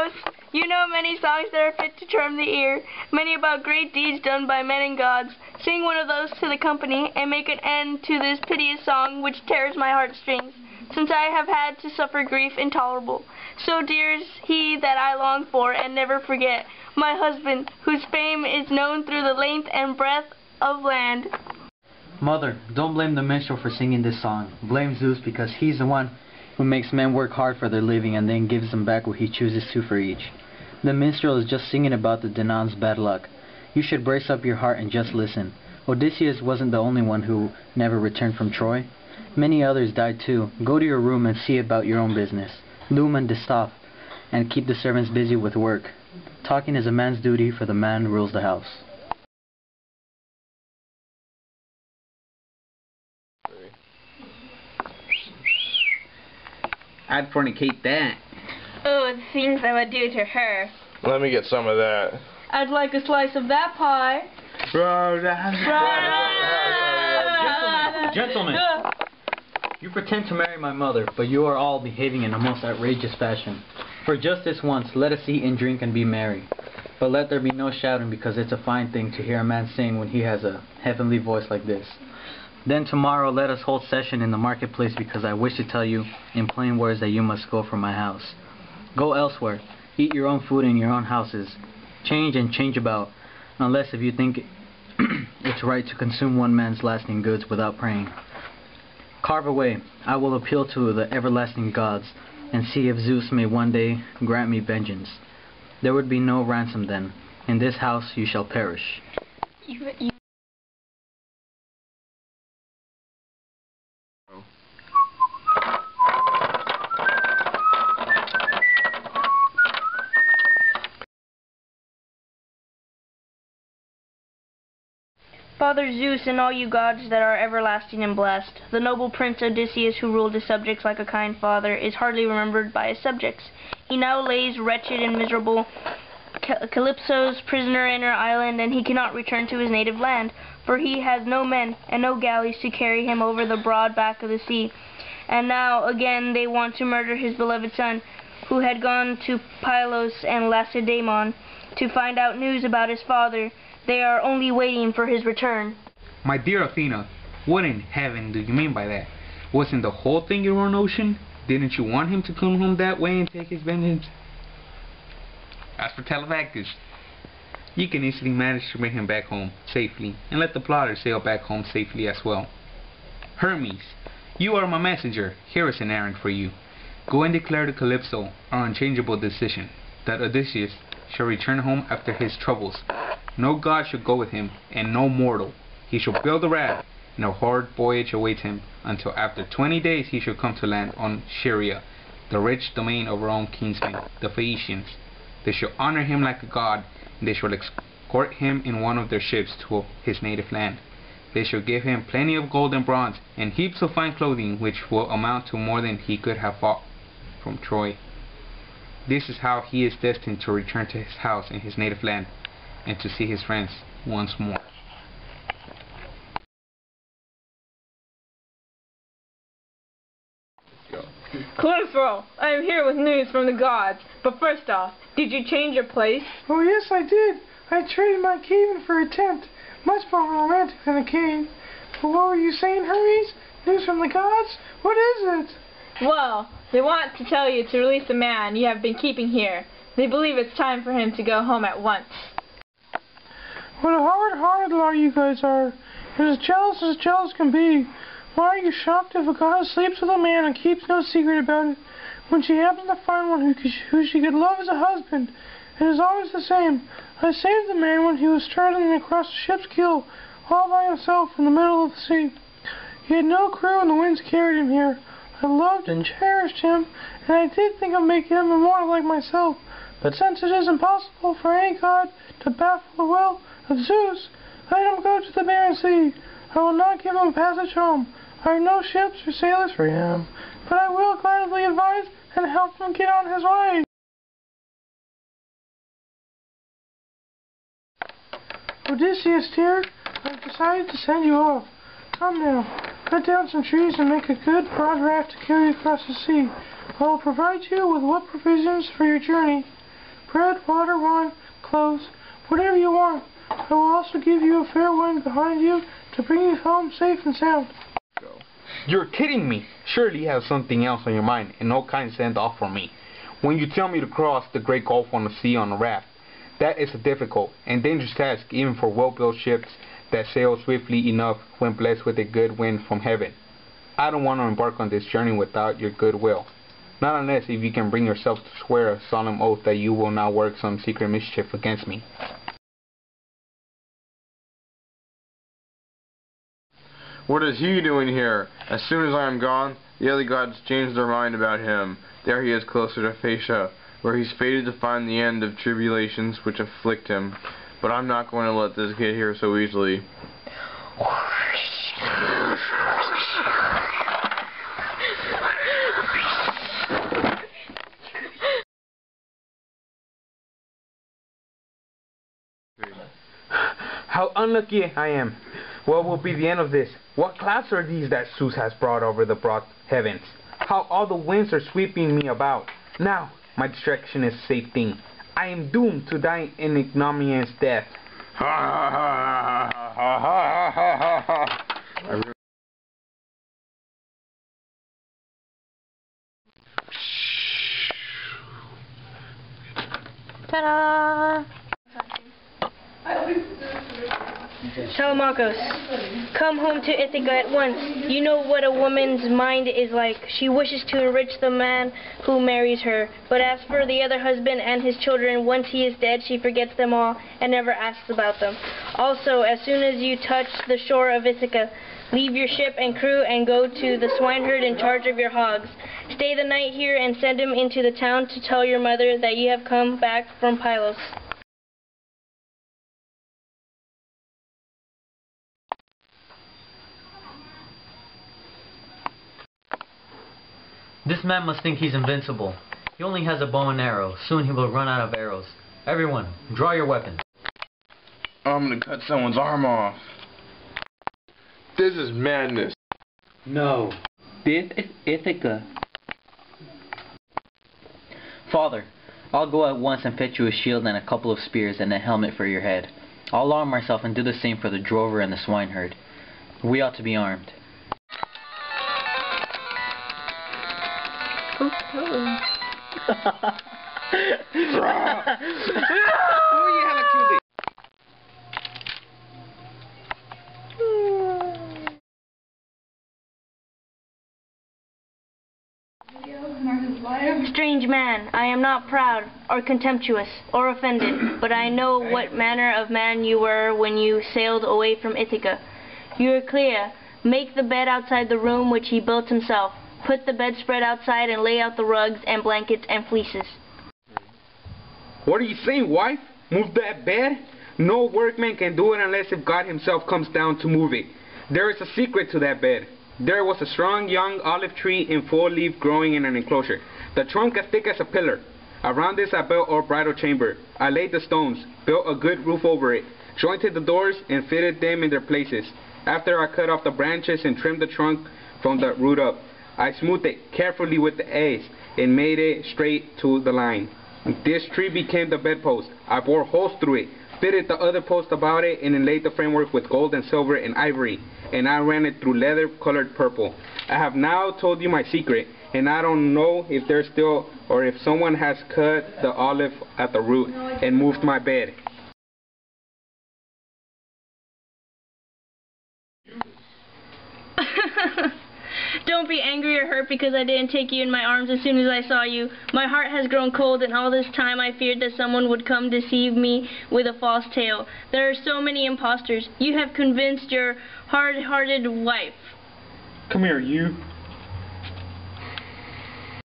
host. You know many songs that are fit to charm the ear, many about great deeds done by men and gods. Sing one of those to the company, and make an end to this piteous song which tears my heartstrings, since I have had to suffer grief intolerable. So dear is he that I long for, and never forget, my husband, whose fame is known through the length and breadth of land. Mother, don't blame the minstrel for singing this song. Blame Zeus, because he's the one who makes men work hard for their living and then gives them back what he chooses to for each. The minstrel is just singing about the Danaans' bad luck. You should brace up your heart and just listen. Odysseus wasn't the only one who never returned from Troy. Many others died too. Go to your room and see about your own business. Loom and distaff, and keep the servants busy with work. Talking is a man's duty, for the man rules the house. I'd fornicate that. Oh, the things I would do to her. Let me get some of that. I'd like a slice of that pie. Gentlemen, you pretend to marry my mother, but you are all behaving in a most outrageous fashion. For just this once, let us eat and drink and be merry. But let there be no shouting, because it's a fine thing to hear a man sing when he has a heavenly voice like this. Then tomorrow let us hold session in the marketplace, because I wish to tell you in plain words that you must go from my house. Go elsewhere. Eat your own food in your own houses. Change and change about, unless if you think it's right to consume one man's lasting goods without praying. Carve away. I will appeal to the everlasting gods, and see if Zeus may one day grant me vengeance. There would be no ransom then. In this house you shall perish. Father Zeus and all you gods that are everlasting and blessed, the noble prince Odysseus, who ruled his subjects like a kind father, is hardly remembered by his subjects. He now lays wretched and miserable Calypso's prisoner in her island, and he cannot return to his native land, for he has no men and no galleys to carry him over the broad back of the sea. And now again they want to murder his beloved son, who had gone to Pylos and Lacedaemon to find out news about his father. They are only waiting for his return. My dear Athena, what in heaven do you mean by that? Wasn't the whole thing your own notion? Didn't you want him to come home that way and take his vengeance? As for Televacus, you can easily manage to bring him back home safely, and let the plotters sail back home safely as well. Hermes, you are my messenger. Here is an errand for you. Go and declare to Calypso our unchangeable decision, that Odysseus shall return home after his troubles. No god shall go with him, and no mortal. He shall build a raft, and a hard voyage awaits him, until after 20 days he shall come to land on Scheria, the rich domain of our own kinsmen, the Phaeacians. They shall honor him like a god, and they shall escort him in one of their ships to his native land. They shall give him plenty of gold and bronze, and heaps of fine clothing, which will amount to more than he could have bought from Troy. This is how he is destined to return to his house in his native land, and to see his friends once more. Calypso, I am here with news from the gods. But first off, did you change your place? Oh yes, I did. I traded my cave in for a tent. Much more romantic than a cave. But what were you saying, Hermes? News from the gods? What is it? Well, they want to tell you to release the man you have been keeping here. They believe it's time for him to go home at once. What a hard-hearted lot you guys are. You're as jealous can be. Why are you shocked if a goddess sleeps with a man and keeps no secret about it, when she happens to find one who she could love as a husband? It is always the same. I saved the man when he was struggling across the ship's keel, all by himself in the middle of the sea. He had no crew and the winds carried him here. I loved and cherished him, and I did think of making him immortal like myself. But since it is impossible for any god to baffle the will of Zeus, let him go to the barren sea. I will not give him passage home. I have no ships or sailors for him, but I will gladly advise and help him get on his way. Odysseus, dear, I've decided to send you off. Come now, cut down some trees and make a good broad raft to carry you across the sea. I will provide you with what provisions for your journey. bread, water, wine, clothes, whatever you want. I will also give you a fair wind behind you to bring you home safe and sound. You're kidding me. Surely you have something else on your mind and no kind sent off for me. When you tell me to cross the great gulf on the sea on a raft, that is a difficult and dangerous task even for well-built ships that sail swiftly enough when blessed with a good wind from heaven. I don't want to embark on this journey without your goodwill. Not unless if you can bring yourself to swear a solemn oath that you will not work some secret mischief against me. What is he doing here? As soon as I am gone, the other gods change their mind about him. There he is closer to Phaeacia, where he's fated to find the end of tribulations which afflict him. But I'm not going to let this get here so easily. How unlucky I am. What will be the end of this? What clouds are these that Zeus has brought over the broad heavens? How all the winds are sweeping me about. Now, my distraction is a safe thing. I am doomed to die an ignominious death. Ha ha ha ha ha ha ha ha. Ta-da! Telemachus, come home to Ithaca at once. You know what a woman's mind is like. She wishes to enrich the man who marries her. But as for the other husband and his children, once he is dead, she forgets them all and never asks about them. Also, as soon as you touch the shore of Ithaca, leave your ship and crew and go to the swineherd in charge of your hogs. Stay the night here and send him into the town to tell your mother that you have come back from Pylos. This man must think he's invincible. He only has a bow and arrow. Soon he will run out of arrows. Everyone, draw your weapons. I'm gonna cut someone's arm off. This is madness. No. This is Ithaca. Father, I'll go at once and fetch you a shield and a couple of spears and a helmet for your head. I'll arm myself and do the same for the drover and the swineherd. We ought to be armed. Strange man, I am not proud, or contemptuous, or offended, but I know what manner of man you were when you sailed away from Ithaca. Euryclea, make the bed outside the room which he built himself. Put the bedspread outside and lay out the rugs and blankets and fleeces. What are you saying, wife? Move that bed? No workman can do it unless if God himself comes down to move it. There is a secret to that bed. There was a strong young olive tree in full leaf growing in an enclosure. The trunk as thick as a pillar. Around this I built our bridal chamber. I laid the stones, built a good roof over it, jointed the doors and fitted them in their places. After I cut off the branches and trimmed the trunk from the root up, I smoothed it carefully with the axe and made it straight to the line. This tree became the bedpost. I bored holes through it, fitted the other post about it, and inlaid the framework with gold and silver and ivory, and I ran it through leather-colored purple. I have now told you my secret, and I don't know if there's still, or if someone has cut the olive at the root and moved my bed. Don't be angry or hurt because I didn't take you in my arms as soon as I saw you. My heart has grown cold, and all this time I feared that someone would come deceive me with a false tale. There are so many impostors. You have convinced your hard-hearted wife. Come here, you.